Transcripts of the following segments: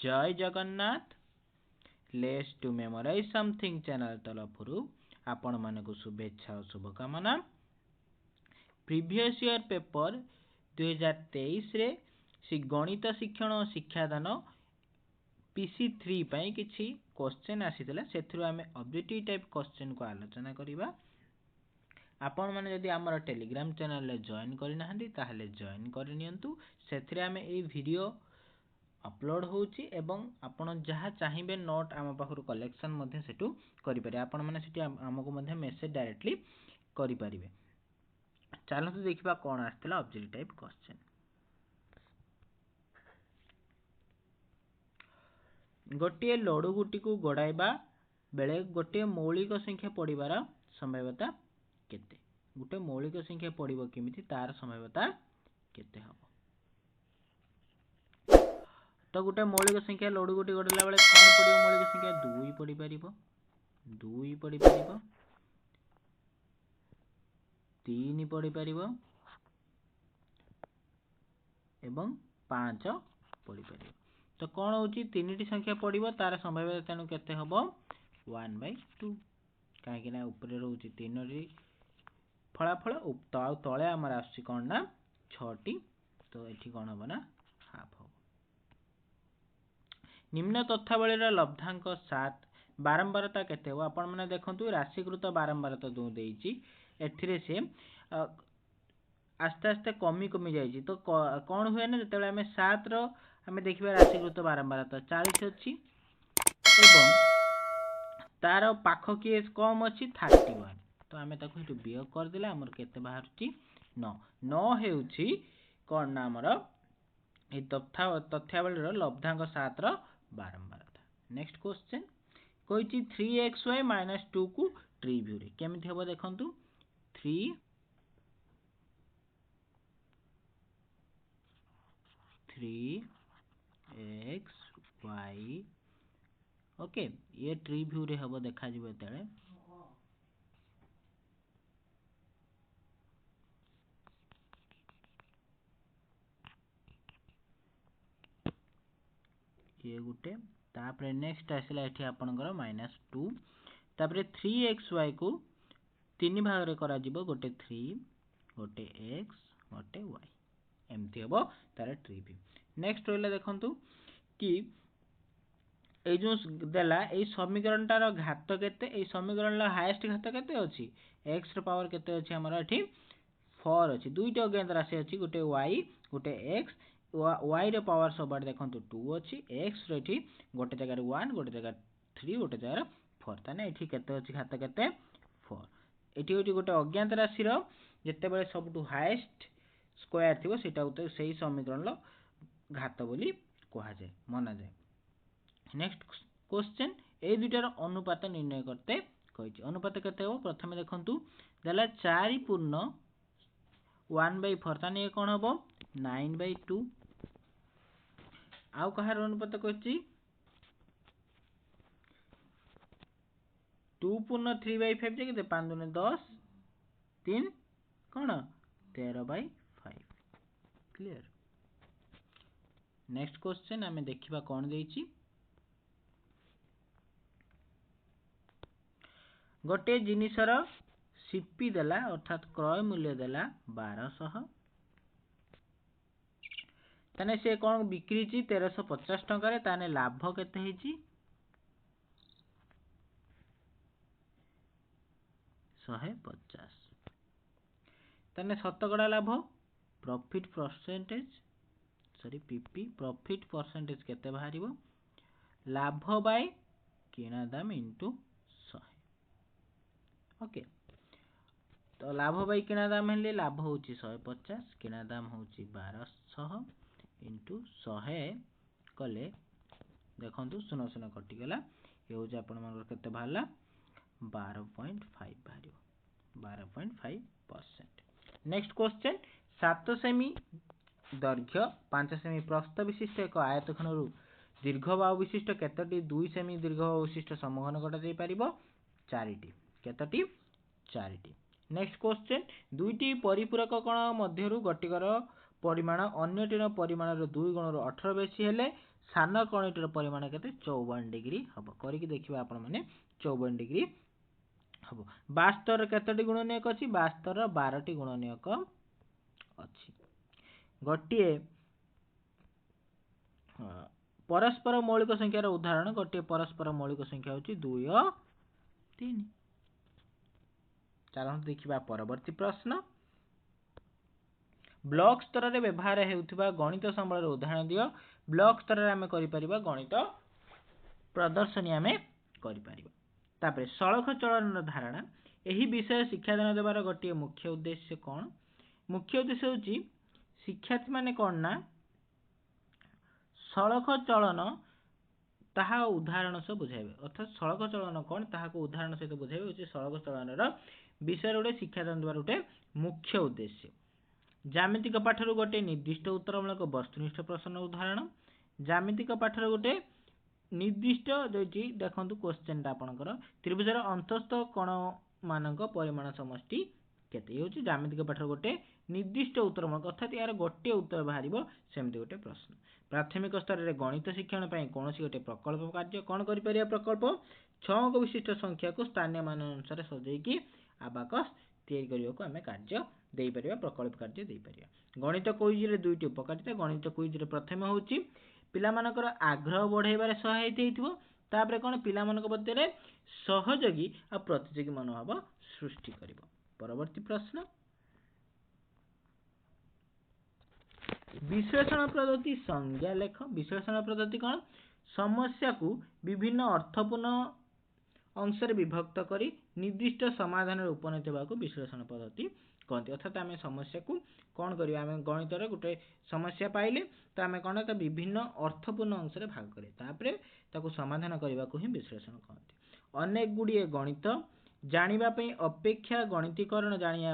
जय Jagannath let's to memorize something channel तरफरु आपण मानक शुभेच्छा और शुभकामना। प्रीवियस ईयर पेपर 2023 रे सी गणित शिक्षण और शिक्षादान PC3 पई किछि क्वेश्चन आसीतला सेथरु आमे ऑब्जेक्टिव टाइप क्वेश्चन को आलोचना करिबा। आपण माने जदि हमर टेलीग्राम चैनल ले जॉइन करि नाहंदी ताहले जॉइन करि नियंतु। सेथरे आमे ए वीडियो अपलोड होउची एवं आपण जहा चाहिबे नोट आम पाखरु कलेक्शन मध्ये सेटु करि पारे। आपण माने सेठी हमकु मध्ये मेसेज डायरेक्टली करि पारिबे। चलतु देखिबा कोन आस्तला ऑब्जेक्टिव टाइप क्वेश्चन। गोटे लडू गुटी को गडाइबा बेले गोटे मौलिक संख्या पडिबार संभाव्यता केते? गोटे मौलिक संख्या पडिबो केमिति तार संभाव्यता केते हबो? तो गोटे मौलिक संख्या लडू गुटी गडला बेले कोन पडिबो? मौलिक संख्या 2 पडि परिबो, 2 पडि परिबो, 3 पडि परिबो एवं 5 पडि परिबो। तो कोन होची तीनटी संख्या पडिबो तार संभाव्यता तेनु केते हबो? 1/2। काहे कि ना ऊपर रहउची तीनटी फलाफल तळे हमर आसी कोन ना 6 टी। तो एठी कोन हबो ना हाफ हबो। निम्न तथ्यावलीर लब्धांक 7 बारंबारता केते हो? आपण माने देखंतु राशिकृत बारंबारता दो देइची एथिरे से आस्ते आस्ते कमी कमी जाइची। तो कोन हुए ना जतले हमें 7 रो हमें देखिबा राशिकृत बारंबारता 40 अछि एवं तार पाखो केस कम अछि 31। तो हमें ताको हेतु बियोग कर देला हमर केते बाहरची 9 9 हेउची कोन ना हमर ए तथ्यावलीर लब्धांक 7 रो बारंबारता। नेक्स्ट क्वेश्चन कोइची 3xy - 2 को ट्रिव्यू रे केमिति हबो देखंतु 3xy ओके ये ट्रिव्यू रे हबो देखा जिवो तळे ये गुटे तापरे नेक्स्ट आसिला एठी आपनकर -2 तापरे 3xy को तीन भाग रे करा जिवो गोटे 3 गोटे x गोटे y एमती हबो तारे ट्रिव्यू। नेक्स्ट होइला देखंतु कि ए जो देला ए समीकरणटार घात केते? ए समीकरणला हाईएस्ट घात केते अछि? x रो पावर केते अछि हमर एठी 4 अछि। दुईटा अज्ञात राशि अछि गोटे y गोटे x y रो पावर सबड देखंतु 2 अछि x रो एठी गोटे जगह 1 गोटे जगह 3 गोटे जगह 4 ताने एठी केते अछि घात केते 4। एठी होटी गोटे अज्ञात राशि रो जते बेले सबटु हाईएस्ट स्क्वायर थिबो सेटा होते सेही समीकरण लो घात बोली कहा जाय माना जाय। नेक्स्ट क्वेश्चन ए दुटार अनुपात निर्णय करते कहिछि। अनुपात केते हो? प्रथमे देखंतु देला 4 पूर्ण 1/4 ताने कोन हबो 9/2। आउ कहार अनुपात कहिछि 2 पूर्ण 3/5 जे केते 5 दुने 10 3 कोन 13/5 क्लियर। नेक्स्ट क्वेश्चन हमें देखिबा कोन देइछि गोटे जिनिसर सीपी देला अर्थात क्रय मूल्य देला 1200 ताने से कोन बिक्री ची 1350 टका रे ताने लाभ केते हेची 150 ताने शतकड़ा लाभ profit percentage PP profit percentage केते बाहरिबो लाभ बाय किना दाम इनटू 100 ओके। तो लाभ बाय किना दाम हेले लाभ होची 150 किना दाम होची 1200 इनटू 100 कले देखंतु 0 कटि गला ये होची आपण मानकर केते बाहरला 12.5 बाहरिबो 12.5%। नेक्स्ट क्वेश्चन 7 सेमी दैर्घ्य 5 सेमी प्रस्थ विशिष्ट एक आयतघनरु दीर्घबाहु विशिष्ट केतोटी 2 सेमी दीर्घबाहु विशिष्ट समघन कटा जाई परिबो 4टी केतोटी 4टी। नेक्स्ट क्वेश्चन दुईटी परिपूरक कोण मध्यरु गटिकर परिमाण अन्यटीर परिमाण 2 गुण 18 बेसी हेले सान कणीटीर परिमाण केते 54 डिग्री हम करके देखिए आपण मैंने 54 डिग्री हम 72 केतोटी गुणनीयक अच्छी 72 12टी गुणनीयक अच्छी गोटे परस्पर मौलिक संख्यार उदाहरण गोटे परस्पर मौलिक संख्या होची 2 और 3 चलो देखिबा परवर्ती प्रश्न ब्लॉक स्तर रे व्यवहार हेउथिबा गणित संबल उदाहरण दियो ब्लॉक स्तर रे हमें करि परिबा गणित प्रदर्शनी हमें करि परिबा तापर सड़क चलन धारणा एही विषय शिक्षादान देवार गोटे मुख्य उद्देश्य कौन मुख्य उद्देश्य होची शिक्षार्थी माने कौन ना सड़क चलन ताहा उदाहरण से बुझाइबे अर्थात सड़क चलन कौन ताहा को उदाहरण सहित बुझाइबे होची सड़क चलन रो विषय गोटे शिक्षादान देवार गोटे मुख्य उद्देश्य ज्यामितिक पाठर गोटे निर्दिष्ट उत्तरमूलक वस्तुनिष्ठ प्रश्न उदाहरण ज्यामितिक पाठर गोटे निर्दिष्ट जोची देखंतु क्वेश्चन ता आपनकर त्रिभुजर अंतस्थ कोण मानक परिमाण समष्टि केते होची ज्यामितिक पाठर गोटे निर्दिष्ट उत्तरमूलक अर्थात यार गोटे उत्तर बाहरिबो सेमति गोटे प्रश्न प्राथमिक स्तर रे गणित शिक्षण पई कोनोसी गोटे प्रकल्प कार्य कोन करि परिया प्रकल्प 6 अंक विशिष्ट संख्या को स्थानीय मान अनुसार सजेई की अबाकस तैयारी करियो को हमें कार्य देई परिया प्रकल्प कार्य देई परिया गणित क्विज रे दुईटी उपकारिता गणित क्विज रे प्रथम होची पिला मानकर आग्रह बढ़ाइबारे सहायता हेतिबो तापरे कोन पिला मानक मध्य सहयोगी आ प्रतियोगी मनोभाव सृष्टि करिवो परवर्ती प्रश्न विश्लेषण पद्धति संज्ञा लेख विश्लेषण पद्धति कौन समस्या को विभिन्न अर्थपूर्ण अंश विभक्त करी निर्दिष्ट समाधान उपनीत होगा विश्लेषण पद्धति कहते अर्थात आम समस्या को कौन करिया आम गणित गोटे समस्या पाइले तो आम कौन विभिन्न अर्थपूर्ण अंश भाग करिया तापरे ताको समाधान करने को ही विश्लेषण कहते अनेक गुड़िए गणित जानिबा पई अपेक्षा गणितीकरण जानिया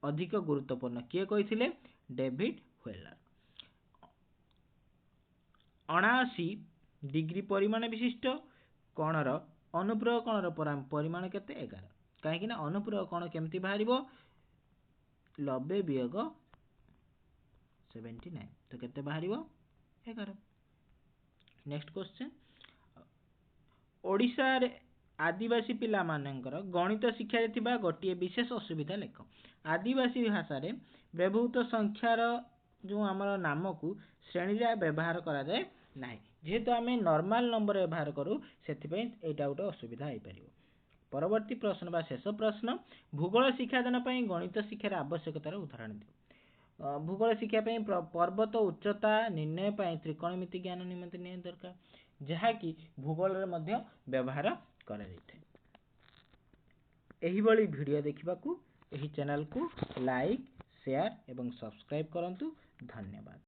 अधिक गुरुत्वपूर्ण किए कहिथिले डेविड व्हेलर 79 डिग्री परिमाण विशिष्ट कोणर अनुप्रयोग कोणर परिमाण केते 11 कहीं ना अनुप्रयोग कोण केमती बाहरिबो 90 वियोग 79 तो केते बाहरिबो 11 नेक्स्ट क्वेश्चन ओडिशा रे आदिवासी पिला मानकर गणित शिक्षा रे थिबा गोटे विशेष असुविधा लेख आदिवासी भाषा रे व्यवहृत संख्यार जो आमर नाम को श्रेणी रे व्यवहार करा जाए नाही जेहेतु आम नॉर्मल नंबर व्यवहार करू सेथिपई एटा गोटे असुविधा होई परिबो परवर्ती प्रश्न बा शेष प्रश्न भूगोल शिक्षादान पई गणित शिक्षार आवश्यकतार उदाहरण दियो भूगोल शिक्षा पई पर्वत उच्चता निर्णय पई त्रिकोणमिति ज्ञान निमंत्रण निय दरकार जहा कि भूगोल रे मध्य व्यवहार करा जायते एही बळी वीडियो देखिबाकू एही चैनल को लाइक शेयर एवं सब्सक्राइब करंतु धन्यवाद।